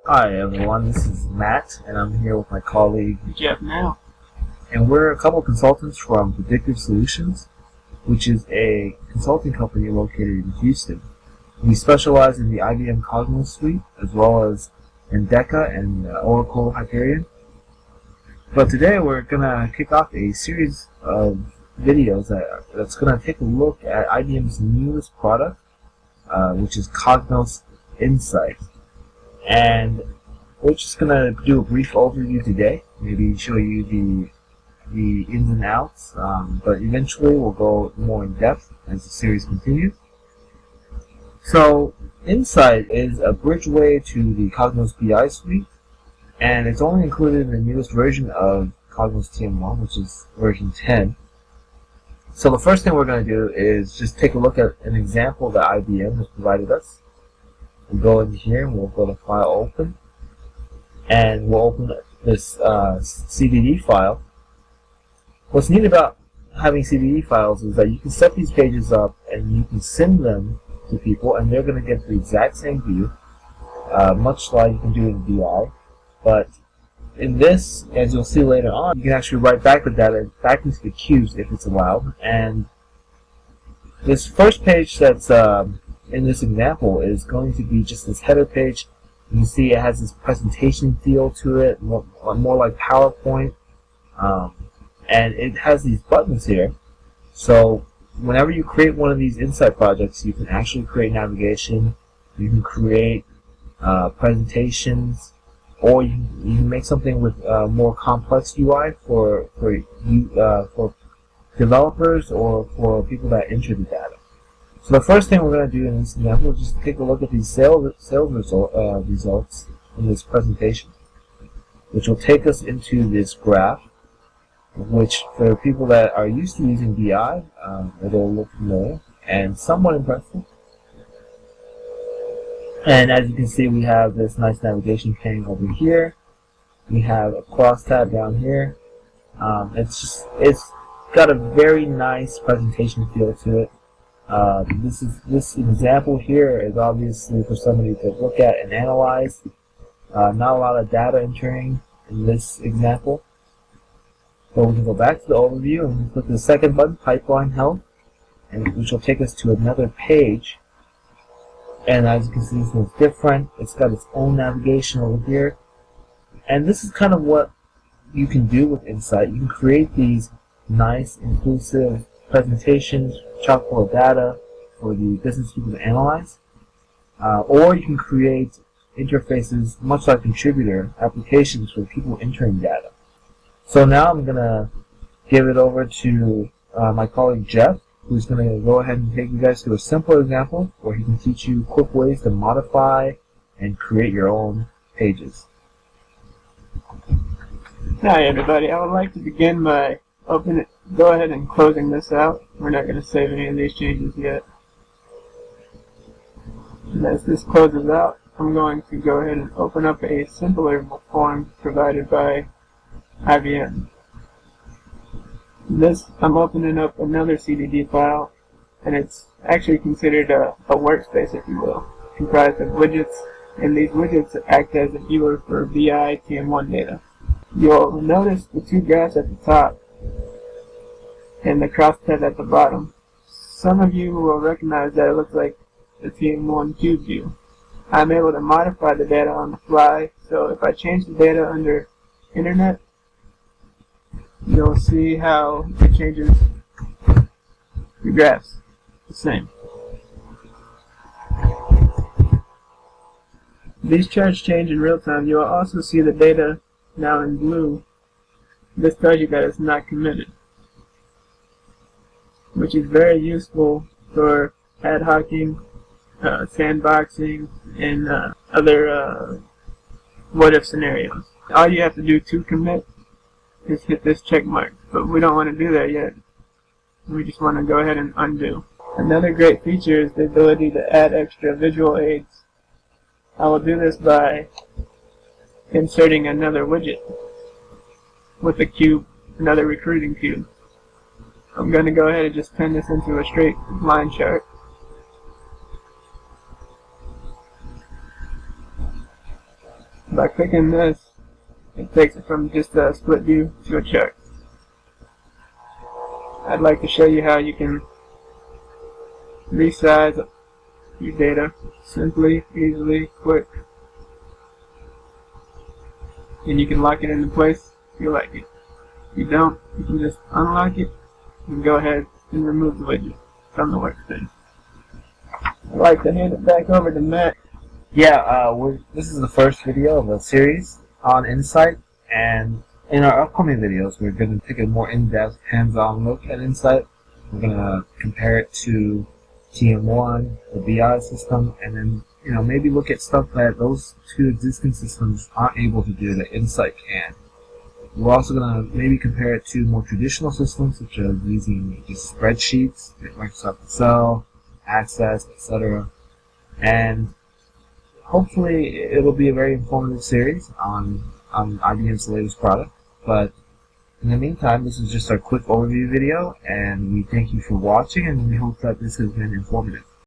Hi everyone, this is Matt, and I'm here with my colleague Jeff now. And we're a couple consultants from PREDICTif Solutions, which is a consulting company located in Houston. We specialize in the IBM Cognos suite, as well as in Deca and Oracle Hyperion. But today we're going to kick off a series of videos that's going to take a look at IBM's newest product, which is Cognos Insight. And we're just going to do a brief overview today, maybe show you the ins and outs, but eventually we'll go more in depth as the series continues. So Insight is a bridgeway to the Cognos BI suite, and it's only included in the newest version of Cognos TM1, which is version 10. So the first thing we're going to do is just take a look at an example that IBM has provided us. We'll go in here and we'll go to File Open, and we'll open this CDD file. What's neat about having CDD files is that you can set these pages up and you can send them to people, and they're going to get the exact same view, much like you can do in BI. But in this, as you'll see later on, you can actually write back the data back into the cubes if it's allowed. And this first page that's in this example is going to be just this header page. You can see it has this presentation feel to it, more like PowerPoint, and it has these buttons here. So whenever you create one of these Insight projects, you can actually create navigation, you can create presentations, or you can make something with more complex UI for developers or for people that enter the data. So the first thing we're going to do in this example is just take a look at these sales results in this presentation, which will take us into this graph, which for people that are used to using BI, it'll look familiar and somewhat impressive. And as you can see, we have this nice navigation pane over here. We have a cross tab down here. It's got a very nice presentation feel to it. This example here is obviously for somebody to look at and analyze. Not a lot of data entering in this example. So we can go back to the overview and click the second button, Pipeline Health, which will take us to another page. And as you can see, this one's different. It's got its own navigation over here. And this is kind of what you can do with Insight. You can create these nice, inclusive presentations, chock full of data for the business people to analyze. Or you can create interfaces, much like contributor applications for people entering data. So now I'm going to give it over to my colleague Jeff, who's going to go ahead and take you guys through a simple example where he can teach you quick ways to modify and create your own pages. Hi everybody, I would like to begin by go ahead and closing this out. We're not going to save any of these changes yet. And as this closes out, I'm going to go ahead and open up a simpler form provided by IBM. I'm opening up another CDD file, and it's actually considered a workspace, if you will, comprised of widgets, and these widgets act as a viewer for BI TM1 data. You'll notice the two graphs at the top and the cross tab at the bottom. Some of you will recognize that it looks like the TM1 cube view. I'm able to modify the data on the fly, so if I change the data under Internet, you'll see how it changes the graphs the same. These charts change in real time. You'll also see the data now in blue. This tells you that it's not committed, which is very useful for ad hocing, sandboxing, and other what-if scenarios. All you have to do to commit is hit this check mark, but we don't want to do that yet. We just want to go ahead and undo. Another great feature is the ability to add extra visual aids. I will do this by inserting another widget with a cube, another recruiting cube. I'm going to go ahead and just turn this into a straight line chart. By clicking this, it takes it from just a split view to a chart. I'd like to show you how you can resize your data simply, easily, quick, and you can lock it into place if you like it. If you don't, you can just unlock it and go ahead and remove the widget from the workspace. I'd like to hand it back over to Matt. Yeah, this is the first video of a series on Insight, and in our upcoming videos we're going to take a more in-depth, hands-on look at Insight. We're going to compare it to TM1, the BI system, and then maybe look at stuff that those two existing systems aren't able to do that Insight can. We're also going to maybe compare it to more traditional systems such as using just spreadsheets, like Microsoft Excel, Access, etc. And hopefully it'll be a very informative series on IBM's latest product. But in the meantime, this is just our quick overview video, and we thank you for watching, and we hope that this has been informative.